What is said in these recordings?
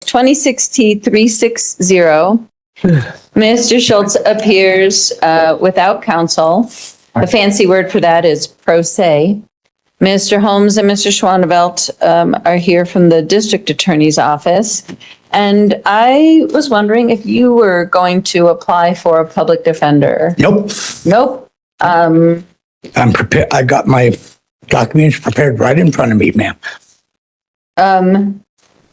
2016-360. Mr. Schultz appears without counsel. The fancy word for that is pro se. Mr. Holmes and Mr. Schwanevelt are here from the district attorney's office. And I was wondering if you were going to apply for a public defender. Nope. Nope. I'm prepared. I got my documents prepared right in front of me, ma'am.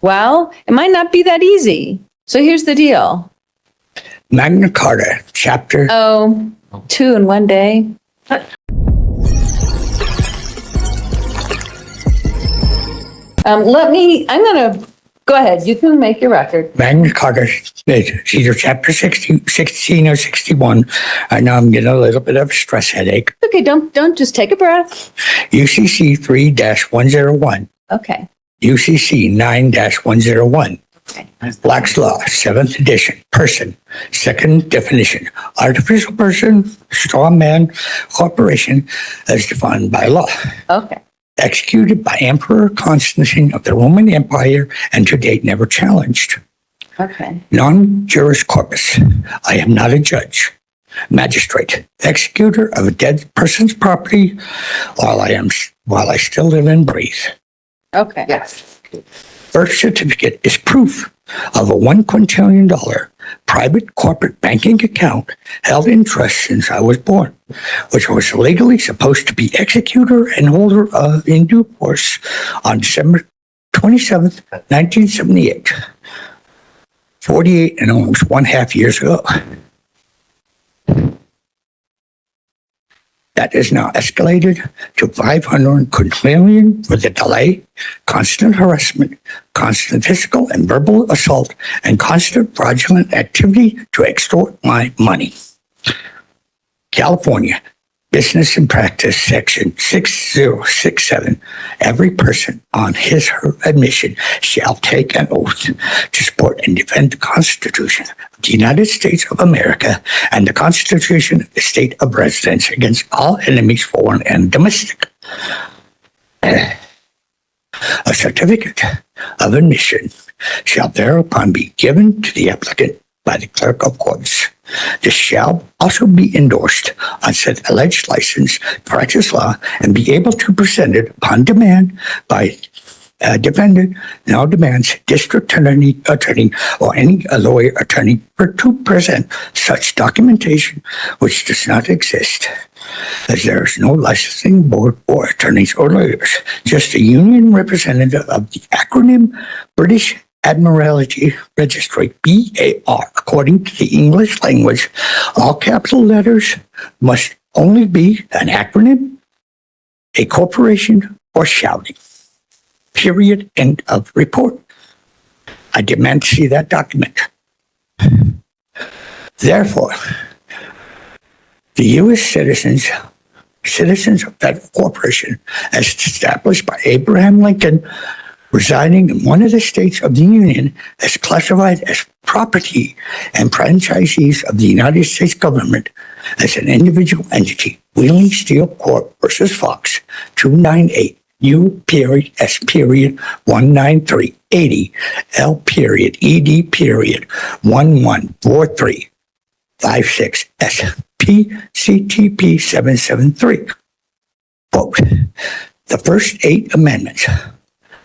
Well, it might not be that easy. So here's the deal. Magna Carta, chapter. Oh, 2 in one day. I'm gonna, go ahead. You can make your record. Magna Carta is either chapter 16 or 61. I know I'm getting a little bit of a stress headache. Okay, don't just take a breath. UCC 3-101. Okay. UCC 9-101. Okay. Black's Law, 7th edition. Person, second definition. Artificial person, straw man, corporation, as defined by law. Okay. Executed by Emperor Constantine of the Roman Empire and to date never challenged. Okay. Non-juris corpus. I am not a judge. Magistrate. Executor of a dead person's property while I still live and breathe. Okay. Yes. Birth certificate is proof of a $1 quintillion private corporate banking account held in trust since I was born, which I was legally supposed to be executor and holder of in due course on December 27th, 1978, 48 and almost 1/2 years ago. That is now escalated to 500 quintillion for the delay, constant harassment, constant physical and verbal assault, and constant fraudulent activity to extort my money. California, Business and Practice, Section 6067. Every person on his or her admission shall take an oath to support and defend the Constitution of the United States of America and the Constitution of the State of Residence against all enemies, foreign and domestic. A certificate of admission shall thereupon be given to the applicant by the clerk of courts. This shall also be endorsed on said alleged license to practice law and be able to present it upon demand by defendant now demands district attorney or any lawyer attorney to present such documentation which does not exist, as there is no licensing board or attorneys or lawyers, just a union representative of the acronym British Admiralty Registry, BAR. According to the English language, all capital letters must only be an acronym, a corporation, or shouting. Period. End of report. I demand to see that document. Therefore, the U.S. citizens of Federal Corporation, as established by Abraham Lincoln, residing in one of the states of the Union, as classified as property and franchisees of the United States government as an individual entity. Wheeling Steel Corp. versus Fox, 298 U period S period 19380 L period ED period 114356 SP CTP 773. Quote, the first 8 amendments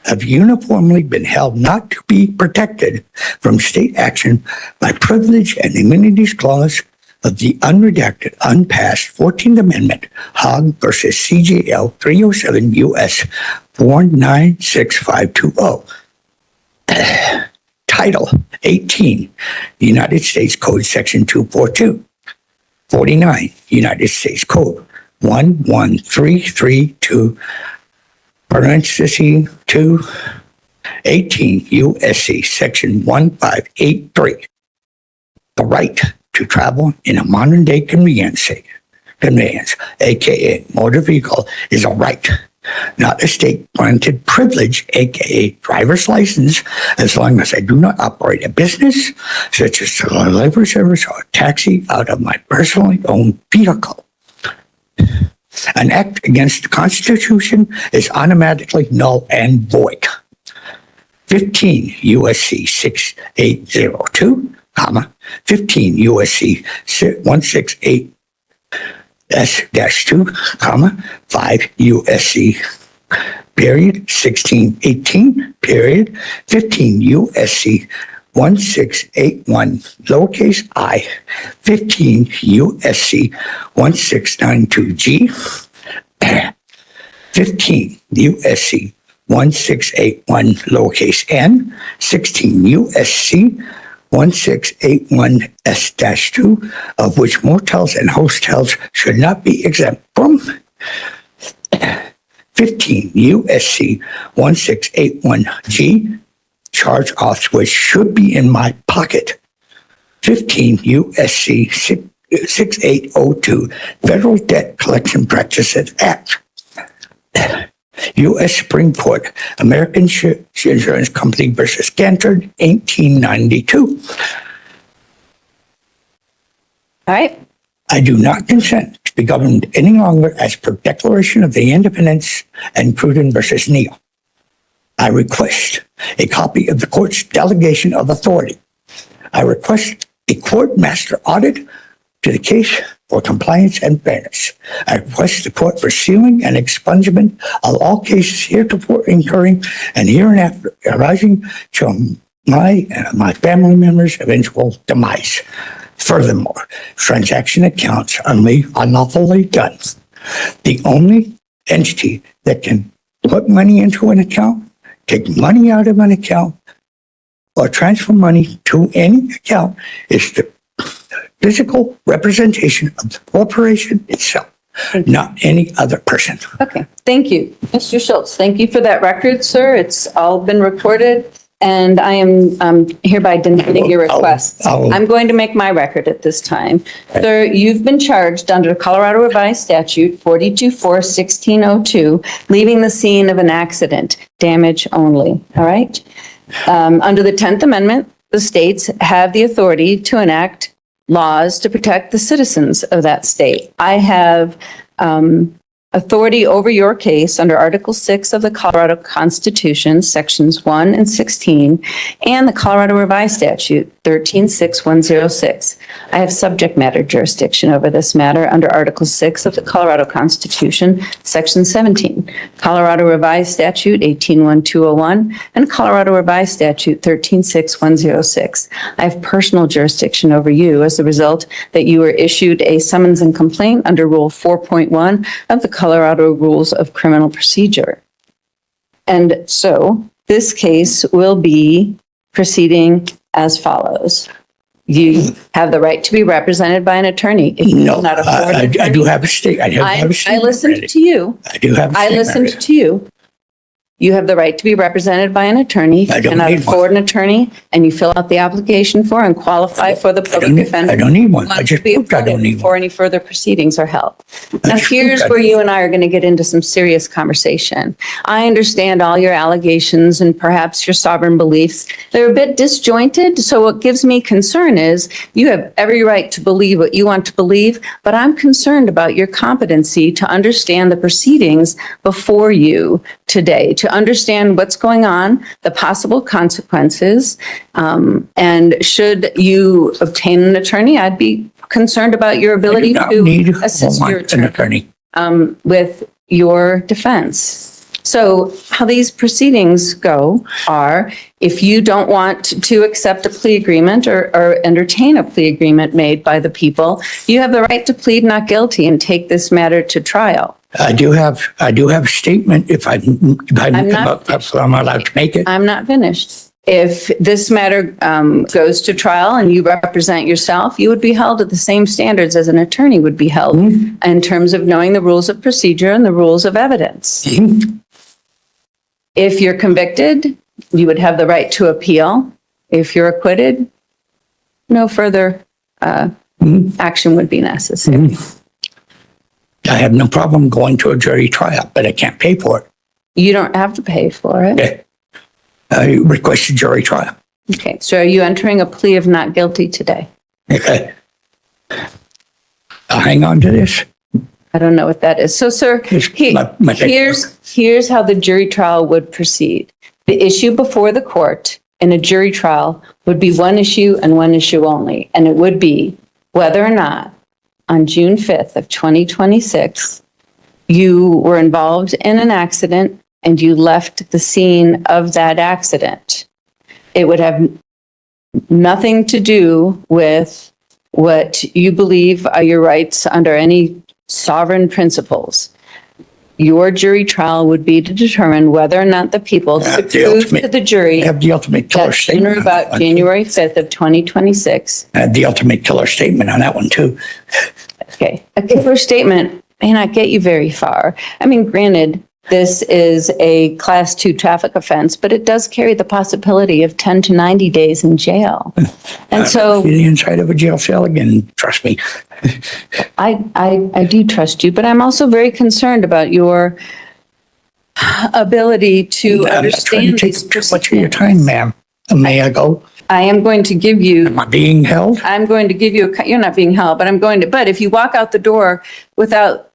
have uniformly been held not to be protected from state action by privilege and immunities clause of the unredacted, unpassed 14th Amendment, Hogg versus CJL 307 U.S. 496520. Title 18, United States Code Section 242. 49, United States Code 11332. Parenthesis 2, 18 U.S.C. Section 1583. The right to travel in a modern day conveyance, aka motor vehicle, is a right, not a state granted privilege, aka driver's license, as long as I do not operate a business, such as a delivery service or a taxi, out of my personally owned vehicle. An act against the Constitution is automatically null and void. 15 USC 6802, comma, 15 USC 168 S-2, comma, 5 USC period 1618 period 15 USC 1681 lowercase I 15 USC 1692G 15 USC 1681 lowercase n 16 USC 1681 S-2, of which motels and hostels should not be exempt from. 15 USC 1681G, charge offs which should be in my pocket. 15 USC 6802, Federal Debt Collection Practices Act. U.S. Supreme Court, American Insurance Company versus Cantor, 1892. All right. I do not consent to be governed any longer as per Declaration of the Independence and Cruden versus Neal. I request a copy of the court's delegation of authority. I request a court master audit to the case for compliance and fairness. I request the court for sealing and expungement of all cases heretofore incurring and hereinafter arising from my and my family members' eventual demise. Furthermore, transaction accounts are unlawfully done. The only entity that can put money into an account, take money out of an account, or transfer money to any account is the physical representation of the corporation itself, not any other person. Okay, thank you. Mr. Schultz, thank you for that record, sir. It's all been recorded, and I am hereby denying your request. I'm going to make my record at this time. Sir, you've been charged under Colorado Revised Statute 424-1602, leaving the scene of an accident, damage only, all right? Under the 10th Amendment, the states have the authority to enact laws to protect the citizens of that state. I have authority over your case under Article 6 of the Colorado Constitution, Sections 1 and 16, and the Colorado Revised Statute 136106. I have subject matter jurisdiction over this matter under Article 6 of the Colorado Constitution, Section 17, Colorado Revised Statute 181201, and Colorado Revised Statute 136106. I have personal jurisdiction over you as a result that you were issued a summons and complaint under Rule 4.1 of the Colorado Rules of Criminal Procedure. And so this case will be proceeding as follows. You have the right to be represented by an attorney. If you No, cannot afford an I do attorney. have a state. I I listened to you. I do have a I statement listened ready. to you. You have the right to be represented by an attorney. If I you don't cannot need one. afford an attorney and you fill out the application for and qualify for the public defender. I don't need one. I must just be proved I don't appointed need before one. any further proceedings are held. Now, just here's proved I where don't you and I are going to get into some serious conversation. I understand all your allegations and perhaps your sovereign beliefs. They're a bit disjointed. So what gives me concern is you have every right to believe what you want to believe, but I'm concerned about your competency to understand the proceedings before you today, to understand what's going on, the possible consequences, and should you obtain an attorney, I'd be concerned about your I do ability not to need assist your an attorney. with your defense. So how these proceedings go are, if you don't want to accept a plea agreement or entertain a plea agreement made by the people, you have the right to plead not guilty and take this matter to trial. I do have a statement if I'm allowed to make it. I'm not finished. If this matter goes to trial and you represent yourself, you would be held at the same standards as an attorney would be held in terms of knowing the rules of procedure and the rules of evidence. If you're convicted, you would have the right to appeal. If you're acquitted, no further action would be necessary. I have no problem going to a jury trial, but I can't pay for it. You don't have to pay for it. Okay. I request a jury trial. Okay, so are you entering a plea of not guilty today? Okay. I'll hang on to this. I don't know what that is. So, sir, My paperwork. here's how the jury trial would proceed. The issue before the court in a jury trial would be one issue and one issue only, and it would be whether or not on June 5th of 2026, you were involved in an accident and you left the scene of that accident. It would have nothing to do with what you believe are your rights under any sovereign principles. Your jury trial would be to determine whether or not the people could prove to the jury Have the ultimate killer that statement. on or about January 5th of 2026. The ultimate killer statement on that one too. Okay, a killer statement may not get you very far. I mean, granted, this is a class 2 traffic offense, but it does carry the possibility of 10 to 90 days in jail. And so See the inside of a jail cell again, trust me. I do trust you, but I'm also very concerned about your ability to I'm not trying understand to these take too much of your proceedings. time, ma'am. May I go? I am going to give you, Am I being held? I'm going to give you, you're not being held, but I'm going to, but if you walk out the door without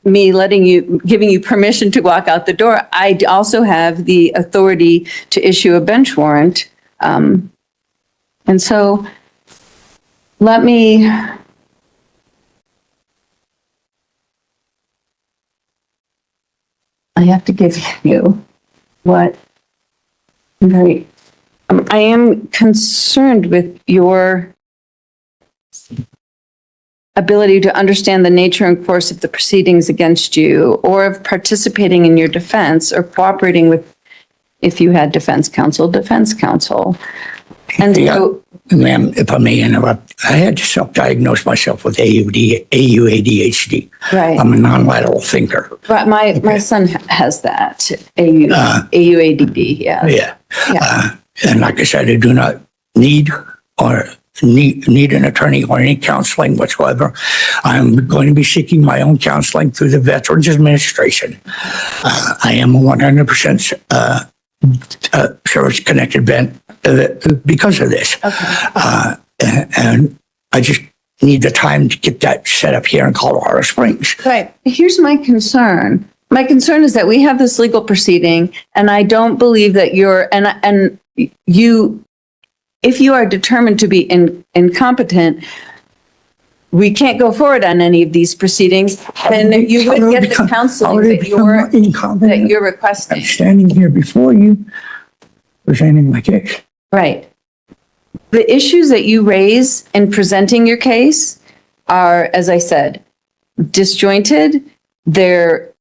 me giving you permission to walk out the door, I also have the authority to issue a bench warrant. And so let me, I have to give you what, I am concerned with your ability to understand the nature and course of the proceedings against you, or of participating in your defense, or cooperating with, if you had defense counsel. And so, Ma'am, if I may interrupt, I had to self-diagnose myself with ADHD. right, I'm a non-lateral thinker. but my son has that, AUADD, yeah. Yeah. Yeah. And like I said, I do not need an attorney or any counseling whatsoever. I'm going to be seeking my own counseling through the Veterans Administration. I am a 100% service-connected vet because of this. Okay. And I just need the time to get that set up here in Colorado Springs. Right. Here's my concern. My concern is that we have this legal proceeding, and I don't believe that if you are determined to be incompetent, we can't go forward on any of these proceedings, and you would get the counseling that you're requesting. I'm standing here before you, presenting my case. Right. The issues that you raise in presenting your case are, as I said, disjointed. They're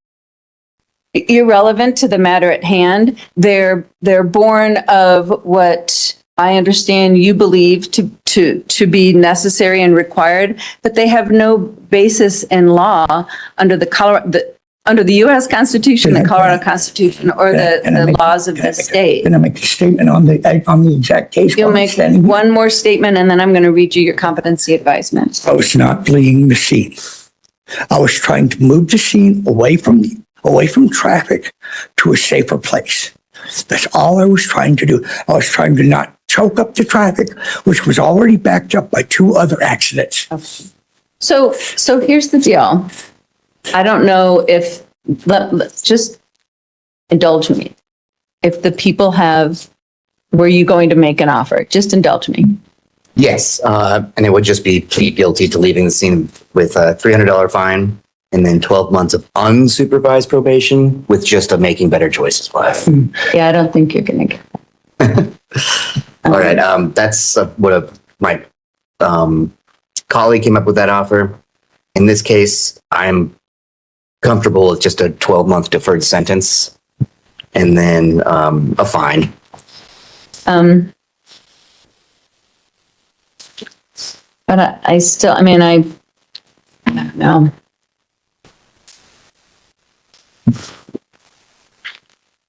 irrelevant to the matter at hand. They're born of what I understand you believe to be necessary and required, but they have no basis in law under the U.S. Constitution, the Colorado Constitution, or the laws of the state. Can I make a statement on the exact case? You'll make one more statement, and then I'm going to read you your competency advisement. I was not fleeing the scene. I was trying to move the scene away from traffic to a safer place. That's all I was trying to do. I was trying to not choke up the traffic, which was already backed up by 2 other accidents. Okay. So here's the deal. I don't know if, let's just indulge me. If the people were you going to make an offer? Just indulge me. Yes, and it would just be plead guilty to leaving the scene with a $300 fine and then 12 months of unsupervised probation with just a making better choices plan. Yeah, I don't think you're going to get that. All right, that's what my colleague came up with that offer. In this case, I'm comfortable with just a 12-month deferred sentence and then a fine. But I still, I don't know.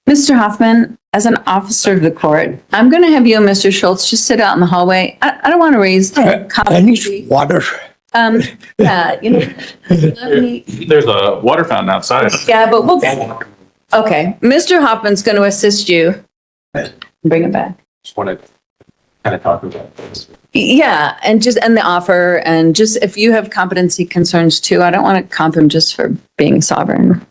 Mr. Hoffman, as an officer of the court, I'm going to have you and Mr. Schultz just sit out in the hallway. I don't want to raise I need competency. water. Yeah, let me, There's a water fountain outside. yeah, but okay. Mr. Hoffman's going to assist you. Bring it back. Just want to kind of talk about this. Yeah, and the offer, and just if you have competency concerns too, I don't want to comp him just for being sovereign.